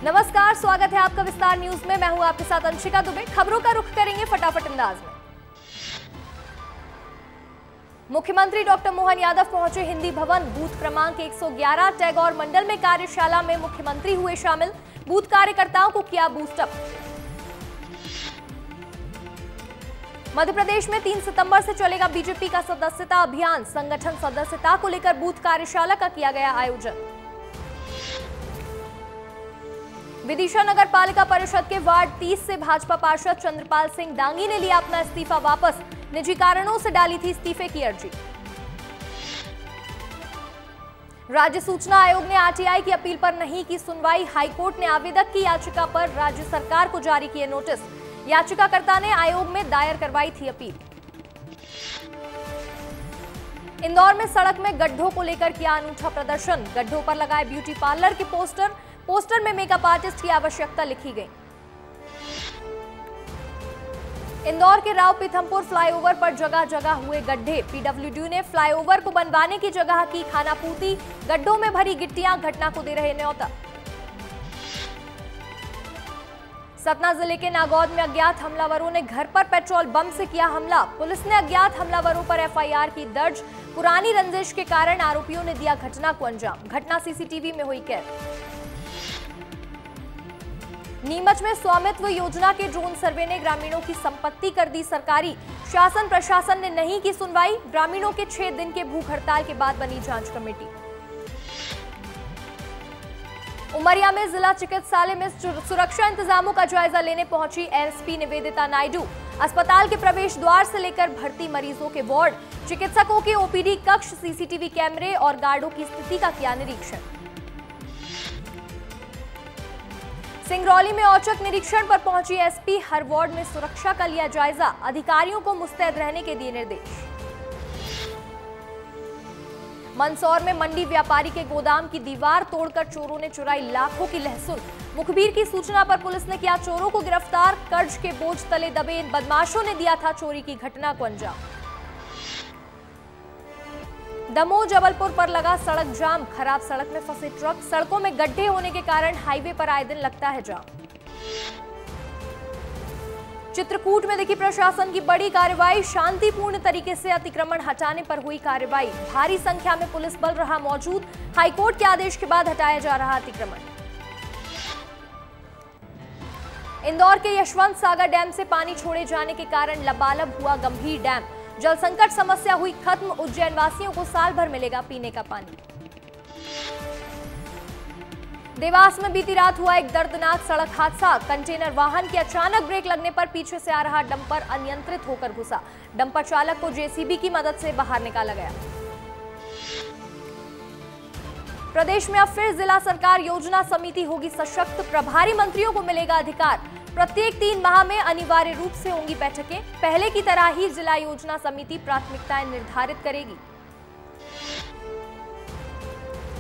नमस्कार, स्वागत है आपका विस्तार न्यूज में। मैं हूं आपके साथ अंशिका दुबे। खबरों का रुख करेंगे फटाफट अंदाज में। मुख्यमंत्री डॉक्टर मोहन यादव पहुंचे हिंदी भवन। बूथ क्रमांक 111 टैगोर मंडल में कार्यशाला में मुख्यमंत्री हुए शामिल। बूथ कार्यकर्ताओं को किया बूस्टअप। मध्य प्रदेश में 3 सितंबर से चलेगा बीजेपी का सदस्यता अभियान। संगठन सदस्यता को लेकर बूथ कार्यशाला का किया गया आयोजन। विदिशा नगर पालिका परिषद के वार्ड 30 से भाजपा पार्षद चंद्रपाल सिंह डांगी ने लिया अपना इस्तीफा वापस। निजी कारणों से डाली थी इस्तीफे की अर्जी। राज्य सूचना आयोग ने आरटीआई की अपील पर नहीं की सुनवाई। हाईकोर्ट ने आवेदक की याचिका पर राज्य सरकार को जारी किए नोटिस। याचिकाकर्ता ने आयोग में दायर करवाई थी अपील। इंदौर में सड़क में गड्ढों को लेकर किया अनूठा प्रदर्शन। गड्ढों पर लगाए ब्यूटी पार्लर के पोस्टर में मेकअप आर्टिस्ट की आवश्यकता लिखी गई। इंदौर के राव पीथमपुर फ्लाईओवर पर जगह जगह हुए गड्ढे। पीडब्ल्यूडी ने फ्लाईओवर को बनवाने की जगह की खानापूर्ति। गड्ढों में भरी गिट्टियां घटना को दे रहे न्योता। सतना जिले के नागौद में अज्ञात हमलावरों ने घर पर पेट्रोल बम से किया हमला। पुलिस ने अज्ञात हमलावरों पर एफआईआर की दर्ज। पुरानी रंजिश के कारण आरोपियों ने दिया घटना को अंजाम। घटना सीसीटीवी में हुई कैद। नीमच में स्वामित्व योजना के ड्रोन सर्वे ने ग्रामीणों की संपत्ति कर दी सरकारी। शासन प्रशासन ने नहीं की सुनवाई। ग्रामीणों के 6 दिन के भूख हड़ताल के बाद बनी जांच कमेटी। उमरिया में जिला चिकित्सालय में सुरक्षा इंतजामों का जायजा लेने पहुंची एसपी निवेदिता नायडू। अस्पताल के प्रवेश द्वार से लेकर भर्ती मरीजों के वार्ड, चिकित्सकों के ओपीडी कक्ष, सीसीटीवी कैमरे और गार्डों की स्थिति का किया निरीक्षण। सिंगरौली में औचक निरीक्षण पर पहुंची एसपी। हर वार्ड में सुरक्षा का लिया जायजा। अधिकारियों को मुस्तैद रहने के दिए निर्देश। मंदसौर में मंडी व्यापारी के गोदाम की दीवार तोड़कर चोरों ने चुराई लाखों की लहसुन। मुखबिर की सूचना पर पुलिस ने किया चोरों को गिरफ्तार। कर्ज के बोझ तले दबे इन बदमाशों ने दिया था चोरी की घटना को अंजाम। दमोह जबलपुर पर लगा सड़क जाम। खराब सड़क में फंसे ट्रक। सड़कों में गड्ढे होने के कारण हाईवे पर आए दिन लगता है जाम। चित्रकूट में देखी प्रशासन की बड़ी कार्रवाई। शांतिपूर्ण तरीके से अतिक्रमण हटाने पर हुई कार्रवाई। भारी संख्या में पुलिस बल रहा मौजूद। हाईकोर्ट के आदेश के बाद हटाया जा रहा अतिक्रमण। इंदौर के यशवंत सागर डैम से पानी छोड़े जाने के कारण लबालब हुआ गंभीर डैम। जल संकट समस्या हुई खत्म। उज्जैन वासियों को साल भर मिलेगा पीने का पानी। देवास में बीती रात हुआ एक दर्दनाक सड़क हादसा। कंटेनर वाहन के अचानक ब्रेक लगने पर पीछे से आ रहा डंपर अनियंत्रित होकर घुसा। डंपर चालक को जेसीबी की मदद से बाहर निकाला गया। प्रदेश में अब फिर जिला सरकार योजना समिति होगी सशक्त। प्रभारी मंत्रियों को मिलेगा अधिकार। प्रत्येक 3 माह में अनिवार्य रूप से होंगी बैठकें। पहले की तरह ही जिला योजना समिति प्राथमिकताएं निर्धारित करेगी।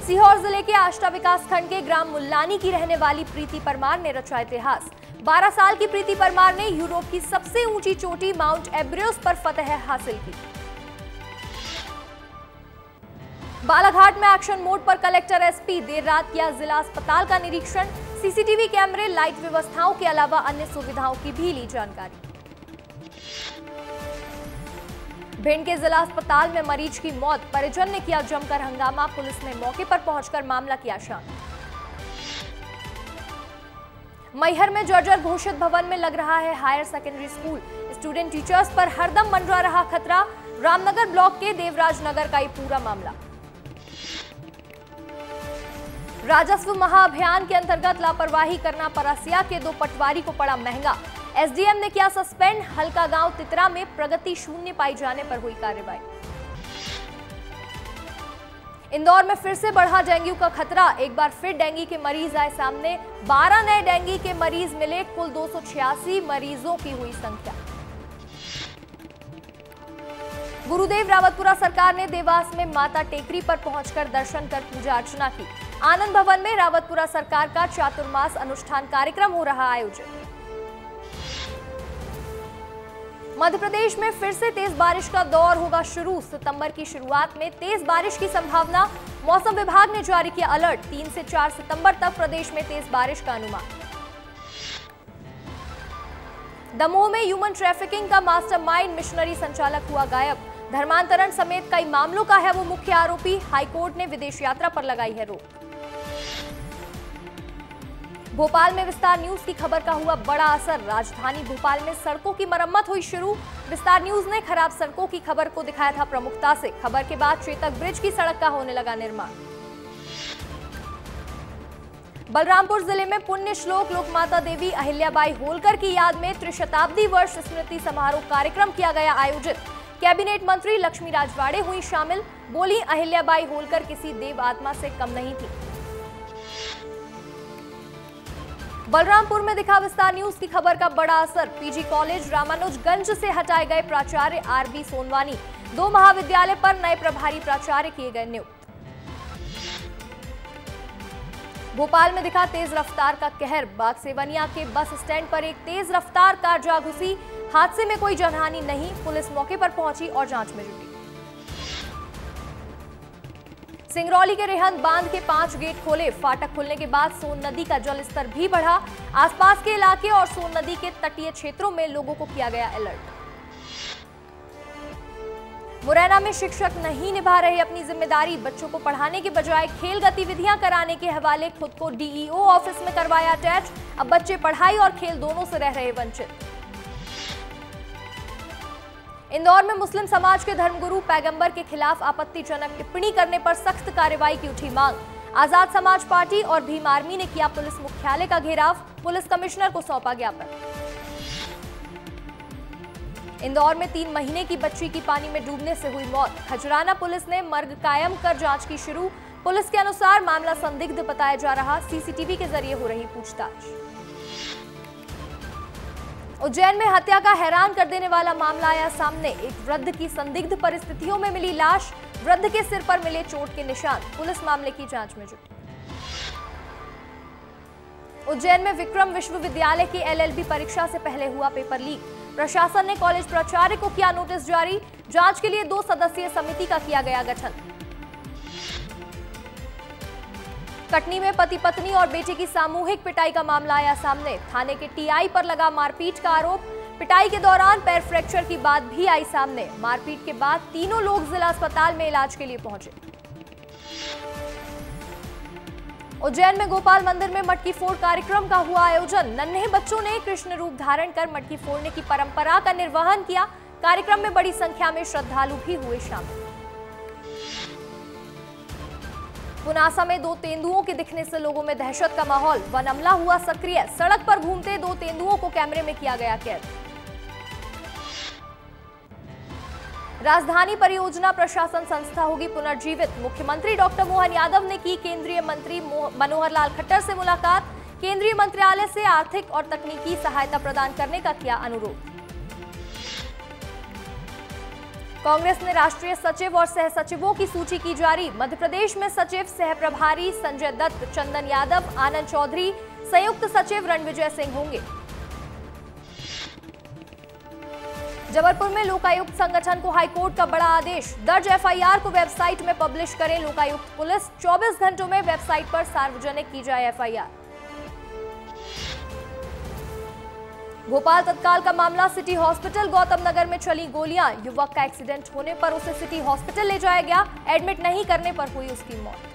सीहोर जिले के आष्टा विकास खंड के ग्राम मुल्लानी की रहने वाली प्रीति परमार ने रचा इतिहास। 12 साल की प्रीति परमार ने यूरोप की सबसे ऊंची चोटी माउंट एब्रियोस पर फतह हासिल की। बालाघाट में एक्शन मोड पर कलेक्टर एसपी। देर रात किया जिला अस्पताल का निरीक्षण। सीसीटीवी कैमरे, लाइट व्यवस्थाओं के अलावा अन्य सुविधाओं की भी ली जानकारी। भिंड के जिला अस्पताल में मरीज की मौत। परिजन ने किया जमकर हंगामा। पुलिस ने मौके पर पहुंचकर मामला किया शांत। मैहर में जर्जर घोषित भवन में लग रहा है higher secondary school. Student teachers पर हरदम मंडरा रहा खतरा। रामनगर ब्लॉक के देवराज नगर का ये पूरा मामला। राजस्व महाअभियान के अंतर्गत लापरवाही करना परसिया के 2 पटवारी को पड़ा महंगा। एसडीएम ने किया सस्पेंड। हल्का गांव तितरा में प्रगति शून्य पाई जाने पर हुई कार्रवाई। इंदौर में फिर से बढ़ा डेंगू का खतरा। एक बार फिर डेंगू के मरीज आए सामने। 12 नए डेंगू के मरीज मिले। कुल 286 मरीजों की हुई संख्या। गुरुदेव रावतपुरा सरकार ने देवास में माता टेकरी पर पहुंचकर दर्शन कर पूजा अर्चना की। आनंद भवन में रावतपुरा सरकार का चातुर्मास अनुष्ठान कार्यक्रम हो रहा आयोजित। मध्य प्रदेश में फिर से तेज बारिश का दौर होगा शुरू। सितंबर की शुरुआत में तेज बारिश की संभावना। मौसम विभाग ने जारी किया अलर्ट। 3 से 4 सितंबर तक प्रदेश में तेज बारिश का अनुमान। दमोह में ह्यूमन ट्रैफिकिंग का मास्टरमाइंड मिशनरी संचालक हुआ गायब। धर्मांतरण समेत कई मामलों का है वो मुख्य आरोपी। हाईकोर्ट ने विदेश यात्रा पर लगाई है रोक। भोपाल में विस्तार न्यूज की खबर का हुआ बड़ा असर। राजधानी भोपाल में सड़कों की मरम्मत हुई शुरू। विस्तार न्यूज ने खराब सड़कों की खबर को दिखाया था प्रमुखता से। खबर के बाद चेतक ब्रिज की सड़क का होने लगा निर्माण। बलरामपुर जिले में पुण्य श्लोक लोकमाता देवी अहिल्याबाई होलकर की याद में त्रिशताब्दी वर्ष स्मृति समारोह कार्यक्रम किया गया आयोजित। कैबिनेट मंत्री लक्ष्मी राजवाड़े हुई शामिल। बोली, अहिल्याबाई होलकर किसी देव आत्मा से कम नहीं थी। बलरामपुर में दिखा विस्तार न्यूज की खबर का बड़ा असर। पीजी कॉलेज रामानुजगंज से हटाए गए प्राचार्य आरबी सोनवानी। 2 महाविद्यालय पर नए प्रभारी प्राचार्य किए गए नियुक्त। भोपाल में दिखा तेज रफ्तार का कहर। बागसेवनिया के बस स्टैंड पर एक तेज रफ्तार कार जा घुसी। हादसे में कोई जनहानि नहीं। पुलिस मौके पर पहुंची और जांच में जुटी। सिंगरौली के रेहंद बांध के 5 गेट खोले। फाटक खुलने के बाद सोन नदी का जलस्तर भी बढ़ा। आसपास के इलाके और सोन नदी के तटीय क्षेत्रों में लोगों को किया गया अलर्ट। मुरैना में शिक्षक नहीं निभा रहे अपनी जिम्मेदारी। बच्चों को पढ़ाने के बजाय खेल गतिविधियां कराने के हवाले खुद को डीईओ ऑफिस में करवाया अटैच। अब बच्चे पढ़ाई और खेल दोनों से रह रहे वंचित। इंदौर में मुस्लिम समाज के धर्मगुरु पैगंबर के खिलाफ आपत्तिजनक टिप्पणी करने पर सख्त कार्रवाई की उठी मांग। आजाद समाज पार्टी और भीम आर्मी ने किया पुलिस मुख्यालय का घेराव। पुलिस कमिश्नर को सौंपा ज्ञापन। इंदौर में 3 महीने की बच्ची की पानी में डूबने से हुई मौत। खजराना पुलिस ने मर्ग कायम कर जांच की शुरू। पुलिस के अनुसार मामला संदिग्ध बताया जा रहा। सीसीटीवी के जरिए हो रही पूछताछ। उज्जैन में हत्या का हैरान कर देने वाला मामला आया सामने। एक वृद्ध की संदिग्ध परिस्थितियों में मिली लाश। वृद्ध के सिर पर मिले चोट के निशान। पुलिस मामले की जांच में जुटी। उज्जैन में विक्रम विश्वविद्यालय की एलएलबी परीक्षा से पहले हुआ पेपर लीक। प्रशासन ने कॉलेज प्राचार्य को किया नोटिस जारी। जांच के लिए 2 सदस्यीय समिति का किया गया गठन। कटनी में पति पत्नी और बेटे की सामूहिक पिटाई का मामला आया सामने। थाने के टीआई पर लगा मारपीट का आरोप। पिटाई के दौरान पैर फ्रैक्चर की बात भी आई सामने। मारपीट के बाद तीनों लोग जिला अस्पताल में इलाज के लिए पहुंचे। उज्जैन में गोपाल मंदिर में मटकी फोड़ कार्यक्रम का हुआ आयोजन। नन्हे बच्चों ने कृष्ण रूप धारण कर मटकी फोड़ने की परंपरा का निर्वहन किया। कार्यक्रम में बड़ी संख्या में श्रद्धालु भी हुए शामिल। पुनासा में 2 तेंदुओं के दिखने से लोगों में दहशत का माहौल। वन अमला हुआ सक्रिय। सड़क पर घूमते 2 तेंदुओं को कैमरे में किया गया कैद। राजधानी परियोजना प्रशासन संस्था होगी पुनर्जीवित। मुख्यमंत्री डॉक्टर मोहन यादव ने की केंद्रीय मंत्री मनोहर लाल खट्टर से मुलाकात। केंद्रीय मंत्रालय से आर्थिक और तकनीकी सहायता प्रदान करने का किया अनुरोध। कांग्रेस ने राष्ट्रीय सचिव और सह सचिवों की सूची की जारी। मध्य प्रदेश में सचिव सह प्रभारी संजय दत्त, चंदन यादव, आनंद चौधरी, संयुक्त सचिव रणविजय सिंह होंगे। जबलपुर में लोकायुक्त संगठन को हाईकोर्ट का बड़ा आदेश। दर्ज एफआईआर को वेबसाइट में पब्लिश करे लोकायुक्त पुलिस। 24 घंटों में वेबसाइट पर सार्वजनिक की जाए एफआईआर। भोपाल तत्काल का मामला सिटी हॉस्पिटल। गौतम नगर में चली गोलियां। युवक का एक्सीडेंट होने पर उसे सिटी हॉस्पिटल ले जाया गया। एडमिट नहीं करने पर हुई उसकी मौत।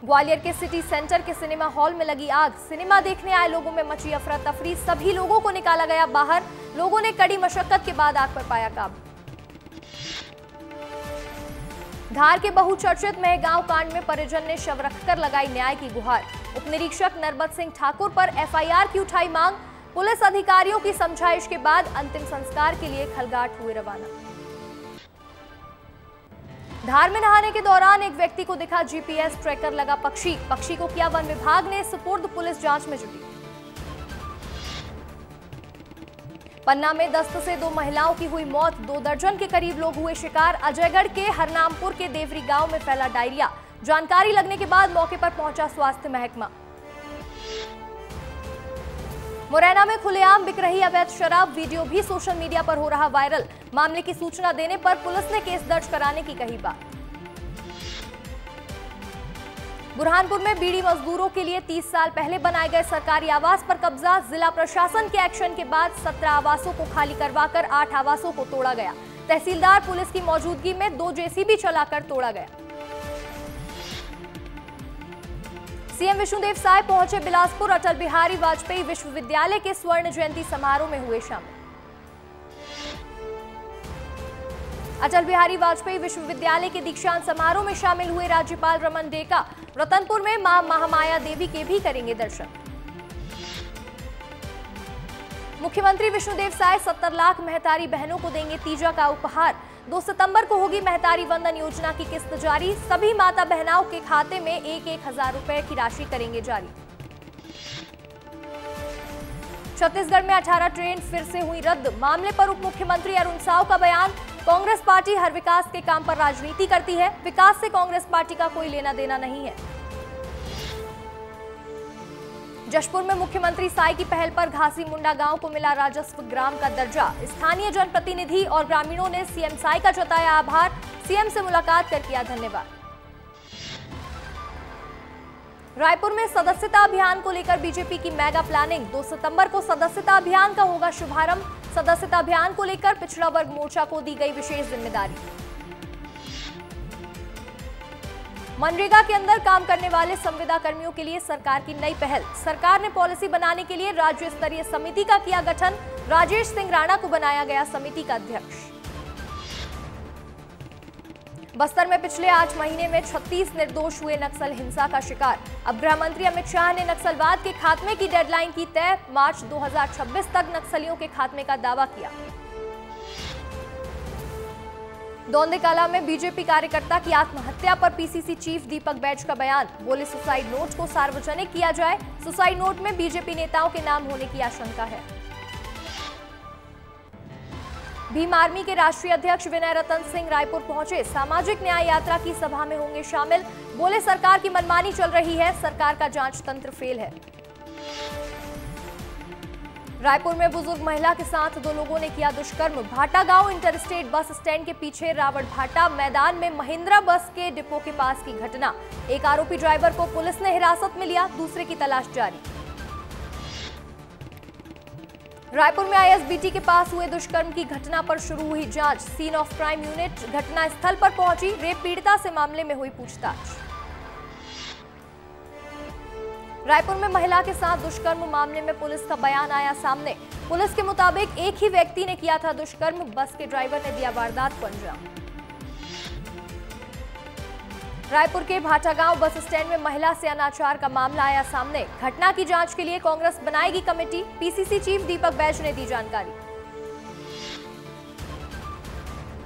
ग्वालियर के सिटी सेंटर के सिनेमा हॉल में लगी आग। सिनेमा देखने आए लोगों में मची अफरा तफरी। सभी लोगों को निकाला गया बाहर। लोगों ने कड़ी मशक्कत के बाद आग पर पाया काबू। धार के बहुचर्चित महगांव कांड में परिजन ने शव रखकर लगाई न्याय की गुहार। उप निरीक्षक नरबत सिंह ठाकुर पर एफआईआर की उठाई मांग। पुलिस अधिकारियों की समझाइश के बाद अंतिम संस्कार के लिए खलगाट हुए रवाना। धार में नहाने के दौरान एक व्यक्ति को दिखा जीपीएस ट्रैकर लगा पक्षी। पक्षी को किया वन विभाग ने सुपुर्द। पुलिस जांच में जुटी। पन्ना में दस्त से 2 महिलाओं की हुई मौत। 2 दर्जन के करीब लोग हुए शिकार। अजयगढ़ के हरनामपुर के देवरी गांव में फैला डायरिया। जानकारी लगने के बाद मौके पर पहुंचा स्वास्थ्य महकमा। मुरैना में खुलेआम बिक रही अवैध शराब, वीडियो भी सोशल मीडिया पर हो रहा वायरल। मामले की सूचना देने पर पुलिस ने केस दर्ज कराने की कही बात। बुरहानपुर में बीड़ी मजदूरों के लिए 30 साल पहले बनाए गए सरकारी आवास पर कब्जा। जिला प्रशासन के एक्शन के बाद 17 आवासों को खाली करवाकर 8 आवासों को तोड़ा गया। तहसीलदार पुलिस की मौजूदगी में 2 जेसीबी चलाकर तोड़ा गया। सीएम विष्णुदेव साय पहुंचे बिलासपुर। अटल बिहारी वाजपेयी विश्वविद्यालय के स्वर्ण जयंती समारोह में हुए शामिल। अटल बिहारी वाजपेयी विश्वविद्यालय के दीक्षांत समारोह में शामिल हुए राज्यपाल रमन डेका। रतनपुर में मां महामाया देवी के भी करेंगे दर्शन। मुख्यमंत्री विष्णुदेव साय 70 लाख महतारी बहनों को देंगे तीजा का उपहार। 2 सितंबर को होगी महतारी वंदन योजना की किस्त जारी। सभी माता बहनाओं के खाते में 1-1 हजार रुपए की राशि करेंगे जारी। छत्तीसगढ़ में 18 ट्रेन फिर से हुई रद्द। मामले पर उप मुख्यमंत्री अरुण साव का बयान। कांग्रेस पार्टी हर विकास के काम पर राजनीति करती है। विकास से कांग्रेस पार्टी का कोई लेना देना नहीं है। जशपुर में मुख्यमंत्री साय की पहल पर घासी मुंडा गांव को मिला राजस्व ग्राम का दर्जा। स्थानीय जनप्रतिनिधि और ग्रामीणों ने सीएम साय का जताया आभार। सीएम से मुलाकात कर किया धन्यवाद। रायपुर में सदस्यता अभियान को लेकर बीजेपी की मेगा प्लानिंग। 2 सितंबर को सदस्यता अभियान का होगा शुभारंभ। सदस्यता अभियान को लेकर पिछड़ा वर्ग मोर्चा को दी गई विशेष जिम्मेदारी। मनरेगा के अंदर काम करने वाले संविदा कर्मियों के लिए सरकार की नई पहल। सरकार ने पॉलिसी बनाने के लिए राज्य स्तरीय समिति का किया गठन। राजेश सिंह राणा को बनाया गया समिति का अध्यक्ष। बस्तर में पिछले 8 महीने में 36 निर्दोष हुए नक्सल हिंसा का शिकार। अब गृह मंत्री अमित शाह ने नक्सलवाद के खात्मे की डेडलाइन की तय। मार्च 2026 तक नक्सलियों के खात्मे का दावा किया। दौंदेकाला में बीजेपी कार्यकर्ता की आत्महत्या पर पीसीसी चीफ दीपक बैज का बयान। बोले सुसाइड नोट को सार्वजनिक किया जाए। सुसाइड नोट में बीजेपी नेताओं के नाम होने की आशंका है। भीम आर्मी के राष्ट्रीय अध्यक्ष विनय रतन सिंह रायपुर पहुंचे। सामाजिक न्याय यात्रा की सभा में होंगे शामिल। बोले सरकार की मनमानी चल रही है, सरकार का जांच तंत्र फेल है। रायपुर में बुजुर्ग महिला के साथ 2 लोगों ने किया दुष्कर्म। भाटा गांव इंटरस्टेट बस स्टैंड के पीछे रावण भाटा मैदान में महिंद्रा बस के डिपो के पास की घटना। एक आरोपी ड्राइवर को पुलिस ने हिरासत में लिया, दूसरे की तलाश जारी। रायपुर में आईएसबीटी के पास हुए दुष्कर्म की घटना पर शुरू हुई जांच। सीन ऑफ क्राइम यूनिट घटना स्थल पर पहुंची। रेप पीड़िता से मामले में हुई पूछताछ। रायपुर में महिला के साथ दुष्कर्म मामले में पुलिस का बयान आया सामने। पुलिस के मुताबिक एक ही व्यक्ति ने किया था दुष्कर्म। बस के ड्राइवर ने दिया वारदात को अंजाम। रायपुर के भाटागांव बस स्टैंड में महिला से अनाचार का मामला आया सामने। घटना की जांच के लिए कांग्रेस बनाएगी committee. PCC chief Deepak Baij ने दी जानकारी।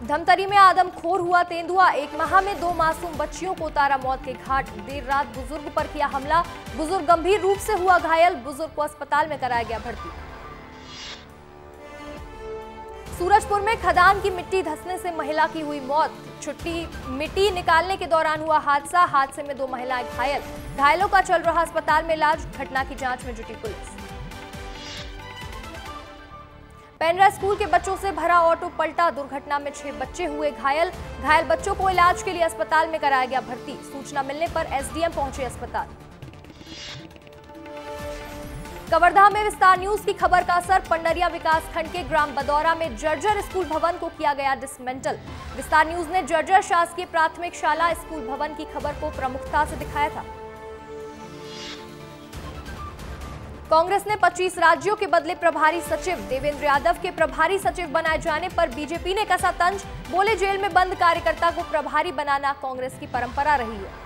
धमतरी में आदमखोर हुआ तेंदुआ। 1 माह में 2 मासूम बच्चियों को उतारा मौत के घाट। देर रात बुजुर्ग पर किया हमला। बुजुर्ग गंभीर रूप से हुआ घायल। बुजुर्ग को अस्पताल में कराया गया भर्ती। सूरजपुर में खदान की मिट्टी धंसने से महिला की हुई मौत। मिट्टी निकालने के दौरान हुआ हादसा। हादसे में 2 महिलाएं घायल। घायलों का चल रहा अस्पताल में इलाज। घटना की जांच में जुटी पुलिस। पेंड्रा स्कूल के बच्चों से भरा ऑटो पलटा। दुर्घटना में 6 बच्चे हुए घायल। घायल बच्चों को इलाज के लिए अस्पताल में कराया गया भर्ती। सूचना मिलने पर एसडीएम पहुंचे अस्पताल। कवर्धा में विस्तार न्यूज की खबर का असर। पंडरिया विकास खंड के ग्राम बदौरा में जर्जर स्कूल भवन को किया गया डिसमेंटल। विस्तार न्यूज ने जर्जर शासकीय प्राथमिक शाला स्कूल भवन की खबर को प्रमुखता से दिखाया था। कांग्रेस ने 25 राज्यों के बदले प्रभारी सचिव। देवेंद्र यादव के प्रभारी सचिव बनाए जाने पर बीजेपी ने कसा तंज। बोले जेल में बंद कार्यकर्ता को प्रभारी बनाना कांग्रेस की परंपरा रही है।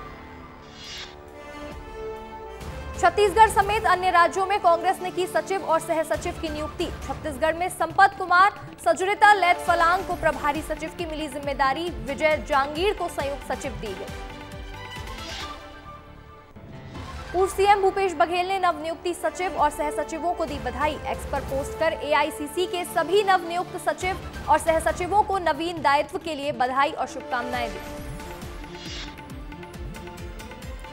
छत्तीसगढ़ समेत अन्य राज्यों में कांग्रेस ने की सचिव और सह सचिव की नियुक्ति। छत्तीसगढ़ में संपत कुमार सजुरिता लैत फलांग को प्रभारी सचिव की मिली जिम्मेदारी। विजय जांगीर को संयुक्त सचिव दी गई। पूर्व सीएम भूपेश बघेल ने नवनियुक्ति सचिव और सह सचिवों को दी बधाई। एक्स पर पोस्ट कर एआईसीसी के सभी नवनियुक्त सचिव और सह सचिवों को नवीन दायित्व के लिए बधाई और शुभकामनाएं दी।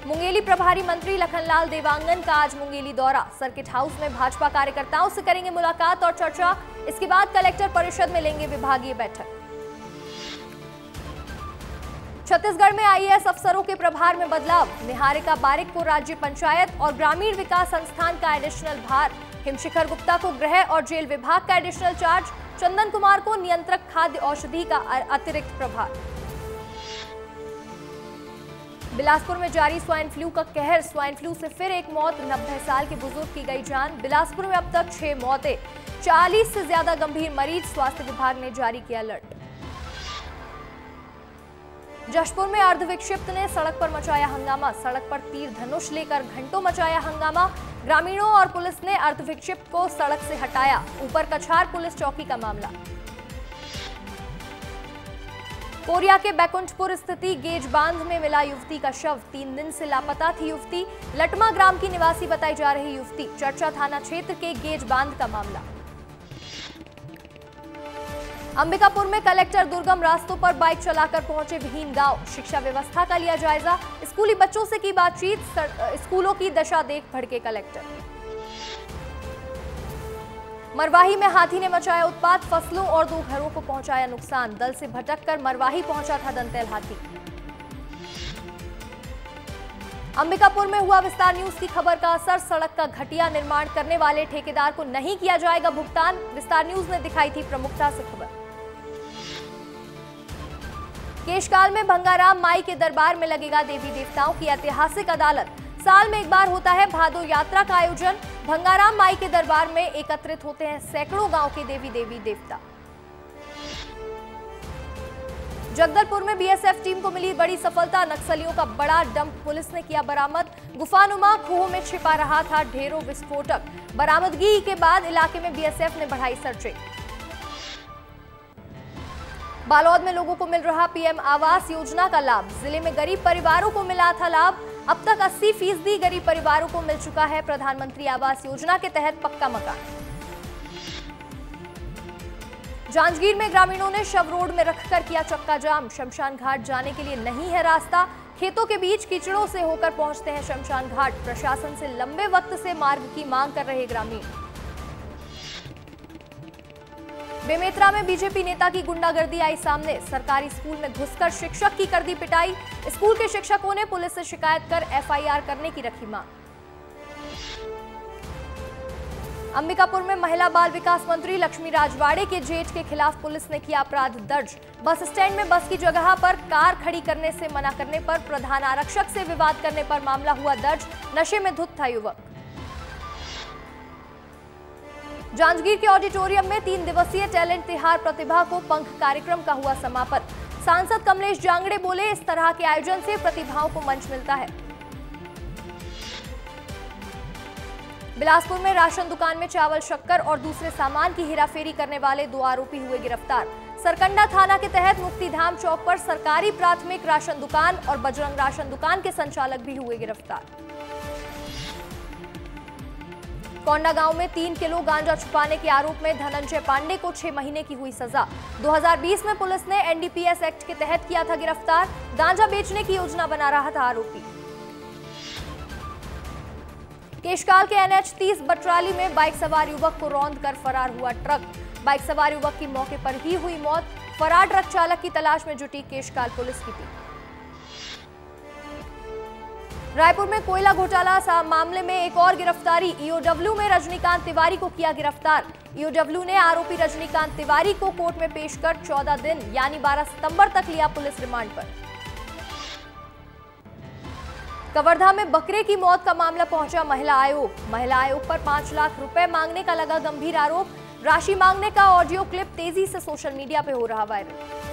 मुंगेली प्रभारी मंत्री लखनलाल देवांगन का आज मुंगेली दौरा। सर्किट हाउस में भाजपा कार्यकर्ताओं से करेंगे मुलाकात और चर्चा। इसके बाद कलेक्टर परिषद में लेंगे विभागीय बैठक। छत्तीसगढ़ में आईएएस अफसरों के प्रभार में बदलाव। निहारिका बारिक को राज्य पंचायत और ग्रामीण विकास संस्थान का एडिशनल भार। हिमशिखर गुप्ता को गृह और जेल विभाग का एडिशनल चार्ज। चंदन कुमार को नियंत्रक खाद्य औषधि का अतिरिक्त प्रभार। बिलासपुर में जारी स्वाइन फ्लू का कहर। स्वाइन फ्लू से फिर एक मौत। 90 साल के बुजुर्ग की गई जान। बिलासपुर में अब तक 6 मौतें। 40 से ज्यादा गंभीर मरीज। स्वास्थ्य विभाग ने जारी किया अलर्ट। जशपुर में अर्धविक्षिप्त ने सड़क पर मचाया हंगामा। सड़क पर तीर धनुष लेकर घंटों मचाया हंगामा। ग्रामीणों और पुलिस ने अर्धविक्षिप्त को सड़क से हटाया। ऊपर कछार पुलिस चौकी का मामला। कोरिया के बैकुंठपुर स्थित गेज बांध में मिला युवती का शव। 3 दिन से लापता थी युवती। लटमा ग्राम की निवासी बताई जा रही युवती। चर्चा थाना क्षेत्र के गेज बांध का मामला। अंबिकापुर में कलेक्टर दुर्गम रास्तों पर बाइक चलाकर पहुंचे विहीन गांव। शिक्षा व्यवस्था का लिया जायजा। स्कूली बच्चों से की बातचीत। स्कूलों की दशा देख भड़के कलेक्टर। मरवाही में हाथी ने मचाया उत्पात। फसलों और 2 घरों को पहुंचाया नुकसान। दल से भटककर मरवाही पहुंचा था दंतैल हाथी। अंबिकापुर में हुआ विस्तार न्यूज की खबर का असर। सड़क का घटिया निर्माण करने वाले ठेकेदार को नहीं किया जाएगा भुगतान। विस्तार न्यूज ने दिखाई थी प्रमुखता से खबर। केशकाल में भंगाराम माई के दरबार में लगेगा देवी देवताओं की ऐतिहासिक अदालत। साल में एक बार होता है भादो यात्रा का आयोजन। भंगाराम माई के दरबार में एकत्रित होते हैं सैकड़ों गांव के देवी देवता। जगदलपुर में बीएसएफ टीम को मिली बड़ी सफलता। नक्सलियों का बड़ा डंप पुलिस ने किया बरामद। गुफानुमा खोह में छिपा रहा था ढेरों विस्फोटक। बरामदगी के बाद इलाके में बीएसएफ ने बढ़ाई सर्चिंग। बालोद में लोगों को मिल रहा पीएम आवास योजना का लाभ। जिले में गरीब परिवारों को मिला था लाभ। अब तक 80% गरीब परिवारों को मिल चुका है प्रधानमंत्री आवास योजना के तहत पक्का मकान। जांजगीर में ग्रामीणों ने शव रोड में रखकर किया चक्का जाम। शमशान घाट जाने के लिए नहीं है रास्ता। खेतों के बीच कीचड़ों से होकर पहुंचते हैं शमशान घाट। प्रशासन से लंबे वक्त से मार्ग की मांग कर रहे ग्रामीण। बेमेतरा में बीजेपी नेता की गुंडागर्दी आई सामने। सरकारी स्कूल में घुसकर शिक्षक की कर दी पिटाई। स्कूल के शिक्षकों ने पुलिस से शिकायत कर एफआईआर करने की रखी मांग। अंबिकापुर में महिला बाल विकास मंत्री लक्ष्मी राजवाड़े के जेठ के खिलाफ पुलिस ने किया अपराध दर्ज। बस स्टैंड में बस की जगह पर कार खड़ी करने से मना करने पर प्रधान आरक्षक से विवाद करने पर मामला हुआ दर्ज। नशे में धुत था युवक। जांजगीर के ऑडिटोरियम में 3 दिवसीय टैलेंट तिहार प्रतिभा को पंख कार्यक्रम का हुआ समापन। सांसद कमलेश जांगड़े बोले, इस तरह के आयोजन से प्रतिभाओं को मंच मिलता है। बिलासपुर में राशन दुकान में चावल, शक्कर और दूसरे सामान की हेराफेरी करने वाले 2 आरोपी हुए गिरफ्तार। सरकंडा थाना के तहत मुक्तिधाम चौक पर सरकारी प्राथमिक राशन दुकान और बजरंग राशन दुकान के संचालक भी हुए गिरफ्तार। कोंडा गांव में 3 किलो गांजा छुपाने के आरोप में धनंजय पांडे को 6 महीने की हुई सजा। 2020 में पुलिस ने एनडीपीएस एक्ट के तहत किया था गिरफ्तार। गांजा बेचने की योजना बना रहा था आरोपी। केशकाल के एनएच 30 बटराली में बाइक सवार युवक को रौंद कर फरार हुआ ट्रक। बाइक सवार युवक की मौके पर ही हुई मौत। फरार ट्रक चालक की तलाश में जुटी केशकाल पुलिस की टीम। रायपुर में कोयला घोटाला मामले में एक और गिरफ्तारी। ईओडब्ल्यू में रजनीकांत तिवारी को किया गिरफ्तार। ईओडब्ल्यू ने आरोपी रजनीकांत तिवारी को कोर्ट में पेश कर 14 दिन यानी 12 सितंबर तक लिया पुलिस रिमांड पर। कवर्धा में बकरे की मौत का मामला पहुंचा महिला आयोग। महिला आयोग पर 5 लाख रुपए मांगने का लगा गंभीर आरोप। राशि मांगने का ऑडियो क्लिप तेजी से सोशल मीडिया पे हो रहा वायरल।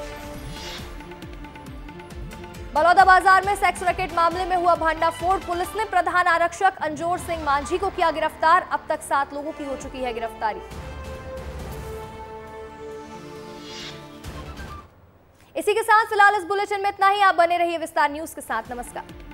बलौदाबाजार में सेक्स रैकेट मामले में हुआ भांडाफोड़। पुलिस ने प्रधान आरक्षक अंजोर सिंह मांझी को किया गिरफ्तार। अब तक 7 लोगों की हो चुकी है गिरफ्तारी। इसी के साथ फिलहाल इस बुलेटिन में इतना ही। आप बने रहिए विस्तार न्यूज के साथ। नमस्कार।